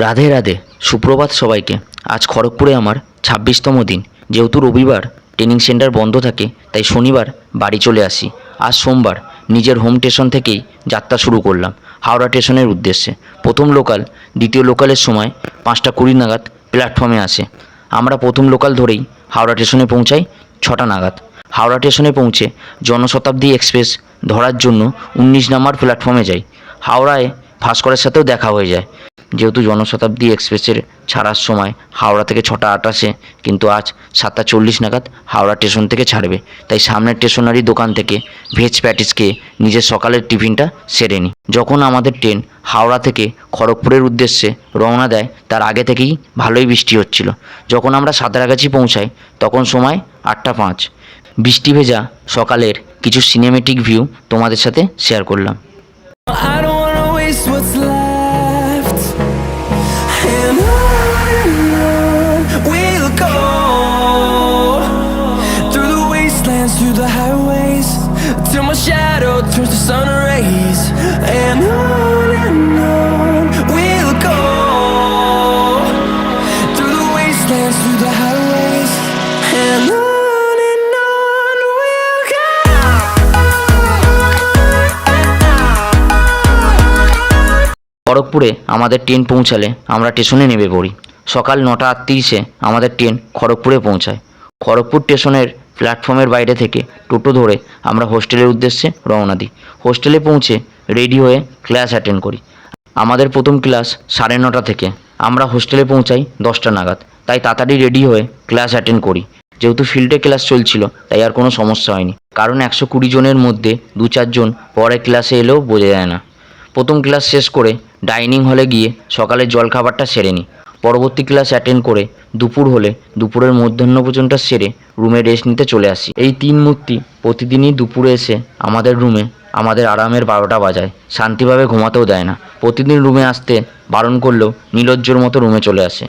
রাধে রাধে, সুপ্রভাত সবাইকে। আজ খড়গপুরে আমার ২৬তম দিন। যেহেতু রবিবার ট্রেনিং সেন্টার বন্ধ থাকে, তাই শনিবার বাড়ি চলে আসি। আজ সোমবার নিজের হোম স্টেশন থেকেই যাত্রা শুরু করলাম হাওড়া স্টেশনের উদ্দেশ্যে। প্রথম লোকাল দ্বিতীয় লোকালের সময় ৫টা ২০ নাগাদ প্ল্যাটফর্মে আসে। আমরা প্রথম লোকাল ধরেই হাওড়া স্টেশনে পৌঁছাই ৬টা নাগাদ। হাওড়া স্টেশনে পৌঁছে জনশতাব্দী এক্সপ্রেস ধরার জন্য ১৯ নাম্বার প্ল্যাটফর্মে যাই। হাওড়ায় ভাস্করের সাথেও দেখা হয়ে যায়। যেহেতু জনশতাব্দী এক্সপ্রেসের ছাড়ার সময় হাওড়া থেকে ৬টা ২৮-এ, কিন্তু আজ ৭টা ৪০ নাগাদ হাওড়া স্টেশন থেকে ছাড়বে, তাই সামনের স্টেশনারি দোকান থেকে ভেজ প্যাটিস খেয়ে নিজের সকালের টিফিনটা সেরে নিই। যখন আমাদের ট্রেন হাওড়া থেকে খড়গপুরের উদ্দেশ্যে রওনা দেয়, তার আগে থেকেই ভালোই বৃষ্টি হচ্ছিল। যখন আমরা সাঁতরাগাছি পৌঁছাই তখন সময় ৮টা ৫। বৃষ্টি ভেজা সকালের কিছু সিনেমেটিক ভিউ তোমাদের সাথে শেয়ার করলাম। I don't wanna waste what's left, and on we'll go, through the wastelands, through the highways, till my shadow turns to sun rays, and on we'll go, through the wastelands, through the highways, and on we'll go. খড়গপুরে আমাদের train পৌঁছালে আমরা স্টেশনে নেমে পড়ি। সকাল ৯টা ৩৮-এ আমাদের train খড়গপুরে পৌঁছায়। খড়গপুর স্টেশনের প্ল্যাটফর্মের বাইরে থেকে টোটো ধরে আমরা হোস্টেলের উদ্দেশ্যে রওনা দিই। হোস্টেলে পৌঁছে রেডি হয়ে ক্লাস অ্যাটেন্ড করি। আমাদের প্রথম ক্লাস ৯:৩০ থেকে। আমরা হোস্টেলে পৌঁছাই ১০টা নাগাদ, তাই তাড়াতাড়ি রেডি হয়ে ক্লাস অ্যাটেন্ড করি। যেহেতু ফিল্ডে ক্লাস চলছিল, তাই আর কোনো সমস্যা হয়নি, কারণ ১২০ জনের মধ্যে ২-৪ জন পরে ক্লাসে এলেও বোঝা যায় না। প্রথম ক্লাস শেষ করে ডাইনিং হলে গিয়ে সকালের জলখাবারটা সেরে নিই। পরবর্তী ক্লাস অ্যাটেন্ড করে দুপুর হলে দুপুরের মধ্যাহ্নভোজনটা সেরে রুমে রেস্ট নিতে চলে আসি। এই তিন মূর্তি প্রতিদিনই দুপুরে এসে আমাদের রুমে আমাদের আরামের ১২টা বাজায়, শান্তিভাবে ঘুমাতেও দেয় না। প্রতিদিন রুমে আসতে বারণ করলেও নির্লজ্জর মতো রুমে চলে আসে।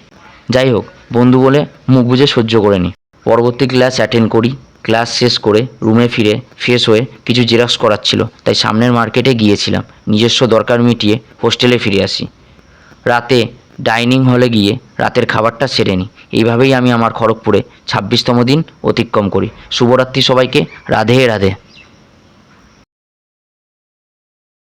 যাই হোক, বন্ধু বলে মুখ বুজে সহ্য করে নিই। পরবর্তী ক্লাস অ্যাটেন্ড করি। ক্লাস শেষ করে রুমে ফিরে ফ্রেশ হয়ে কিছু জেরক্স করার ছিল, তাই সামনের মার্কেটে গিয়েছিলাম। নিজস্ব দরকার মিটিয়ে হোস্টেলে ফিরে আসি। রাতে ডাইনিং হলে গিয়ে রাতের খাবারটা সেরে নিই। এইভাবেই আমি আমার খড়গপুরে ২৬তম দিন অতিক্রম করি। শুভরাত্রি সবাইকে। রাধে রাধে।